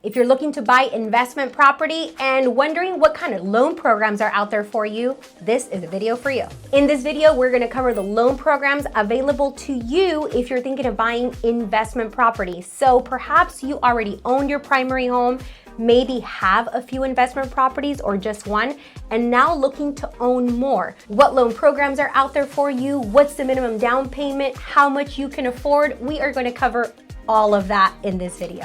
If you're looking to buy investment property and wondering what kind of loan programs are out there for you, this is a video for you. In this video, we're gonna cover the loan programs available to you if you're thinking of buying investment property. So perhaps you already own your primary home, maybe have a few investment properties or just one, and now looking to own more. What loan programs are out there for you? What's the minimum down payment? How much you can afford? We are going to cover all of that in this video.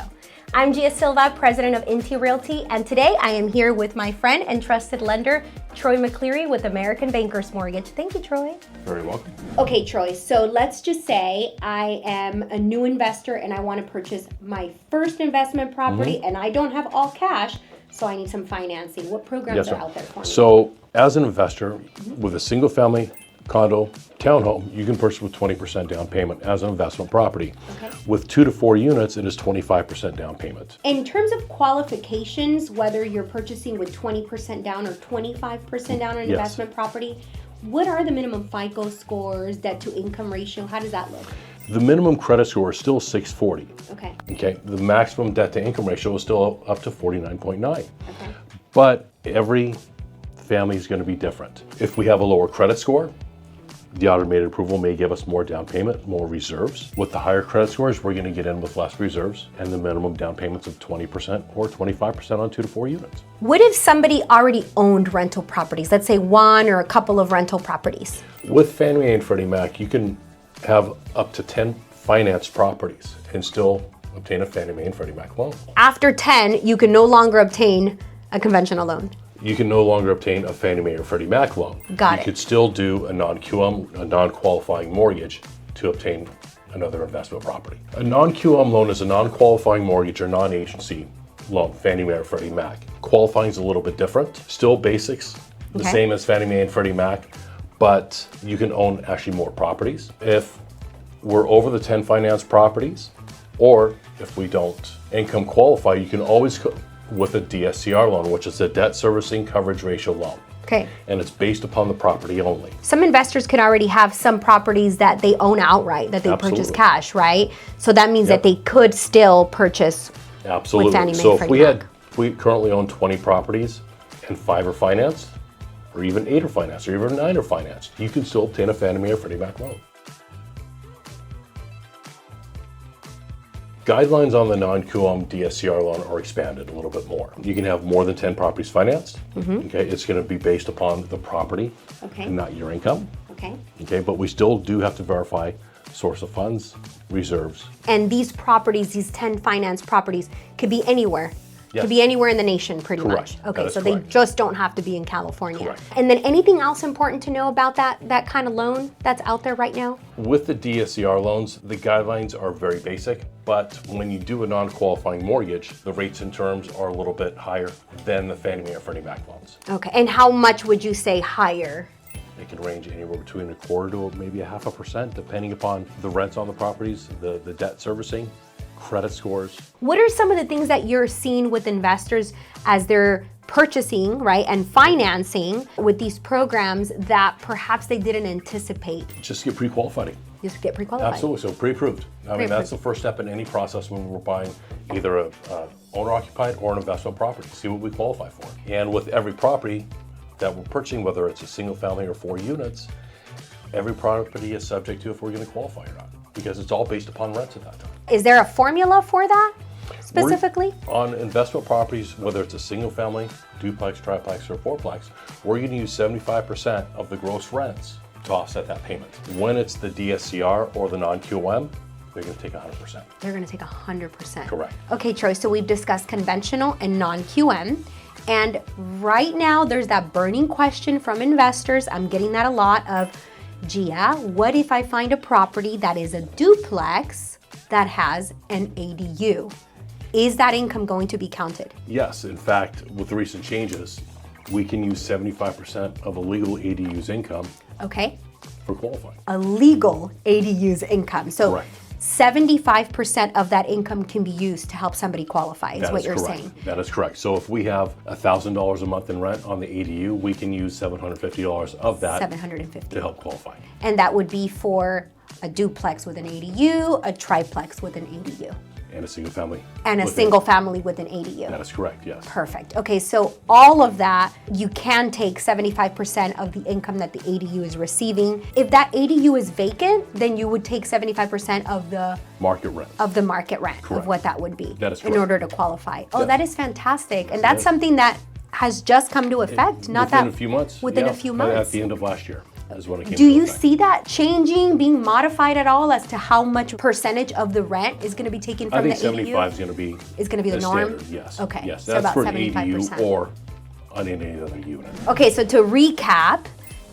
I'm Gia Silva, President of INTI Realty, and today I am here with my friend and trusted lender, Troy McCleery with American Bankers Mortgage. Thank you, Troy. Very welcome. Okay, Troy, so let's just say I am a new investor and I want to purchase my first investment property and I don't have all cash, so I need some financing. What programs are out there for me? So as an investor with a single family condo, townhome, you can purchase with 20% down payment as an investment property. Okay. With 2 to 4 units, it is 25% down payment. In terms of qualifications, whether you're purchasing with 20% down or 25% down on investment property, what are the minimum FICO scores, debt to income ratio? How does that look? The minimum credit score is still 640. Okay. Okay. The maximum debt to income ratio is still up to 49.9. Okay. But every family is going to be different. If we have a lower credit score, the automated approval may give us more down payment, more reserves. With the higher credit scores, we're going to get in with less reserves and the minimum down payments of 20% or 25% on 2 to 4 units. What if somebody already owned rental properties? Let's say one or a couple of rental properties. With Fannie Mae and Freddie Mac, you can have up to 10 financed properties and still obtain a Fannie Mae and Freddie Mac loan. After 10, you can no longer obtain a conventional loan. You can no longer obtain a Fannie Mae or Freddie Mac loan. Got it. You could still do a non-QM, a non-qualifying mortgage to obtain another investment property. A non-QM loan is a non-qualifying mortgage or non-agency loan, Fannie Mae or Freddie Mac. Qualifying is a little bit different. Still basics, the same as Fannie Mae and Freddie Mac, but you can own actually more properties. If we're over the 10 financed properties, or if we don't income qualify, you can always go with a DSCR loan, which is a debt servicing coverage ratio loan. Okay. And it's based upon the property only. Some investors could already have some properties that they own outright, that they purchase cash, right? So that means that they could still purchase with Fannie Mae. So if we currently own 20 properties and 5 are financed, or even 8 are financed, or even 9 are financed, you can still obtain a Fannie Mae or Freddie Mac loan. Guidelines on the non-QM DSCR loan are expanded a little bit more. You can have more than 10 properties financed. Okay, it's going to be based upon the property and not your income. Okay, but we still do have to verify source of funds, reserves. And these properties, these 10 financed properties, could be anywhere. Could be anywhere in the nation, pretty much. Okay, so they just don't have to be in California. Correct. And then anything else important to know about that kind of loan that's out there right now? With the DSCR loans, the guidelines are very basic, but when you do a non-qualifying mortgage, the rates and terms are a little bit higher than the Fannie Mae or Freddie Mac loans. Okay, and how much would you say higher? It can range anywhere between 1/4 to maybe 0.5%, depending upon the rents on the properties, the debt servicing, credit scores. What are some of the things that you're seeing with investors as they're purchasing, right, and financing with these programs that perhaps they didn't anticipate? Just get pre-qualified. Just get pre-qualified. Absolutely, so pre-approved. I mean, that's the first step in any process when we're buying either a owner-occupied or an investment property. See what we qualify for. And with every property that we're purchasing, whether it's a single family or 4 units, every property is subject to if we're going to qualify or not, because it's all based upon rents at that time. Is there a formula for that specifically? On investment properties, whether it's a single family, duplex, triplex, or fourplex, we're going to use 75% of the gross rents to offset that payment. When it's the DSCR or the non-QM, they're going to take 100%. They're going to take 100%. Correct. Okay, Troy, so we've discussed conventional and non-QM. And right now, there's that burning question from investors. I'm getting that a lot of, Gia, what if I find a property that is a duplex that has an ADU? Is that income going to be counted? Yes, in fact, with the recent changes, we can use 75% of a legal ADU's income for qualifying. A legal ADU's income. So 75% of that income can be used to help somebody qualify, is what you're saying. That is correct. So if we have $1,000 a month in rent on the ADU, we can use $750 of that to help qualify. And that would be for a duplex with an ADU, a triplex with an ADU. And a single family. And a single family with an ADU. That is correct, yes. Perfect. Okay, so all of that, you can take 75% of the income that the ADU is receiving. If that ADU is vacant, then you would take 75% of the market rent. Of the market rent Correct. of what that would be. That is correct. In order to qualify. Oh, Yes. that is fantastic. And that's something that has just come to effect, not that within a few months. Within a few months. At the end of last year is when it came Do to you effect. see that changing, being modified at all as to how much percentage of the rent is going to be taken from I think the 75 ADU? is going to be Is going to be the norm? standard, yes. Okay, Yes, so that's about for an 75%. ADU or on any other unit. Okay, so to recap,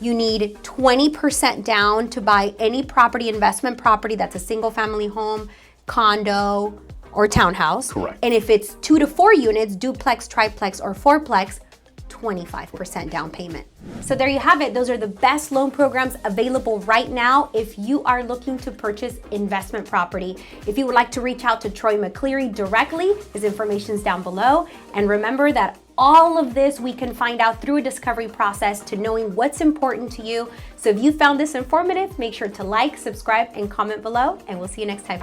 you need 20% down to buy any property, investment property that's a single family home, condo, or townhouse. Correct. And if it's 2 to 4 units, duplex, triplex, or fourplex, 25% down payment. So there you have it. Those are the best loan programs available right now if you are looking to purchase investment property. If you would like to reach out to Troy McCleery directly, his information is down below. And remember that all of this we can find out through a discovery process to knowing what's important to you. So if you found this informative, make sure to like, subscribe, and comment below, and we'll see you next time.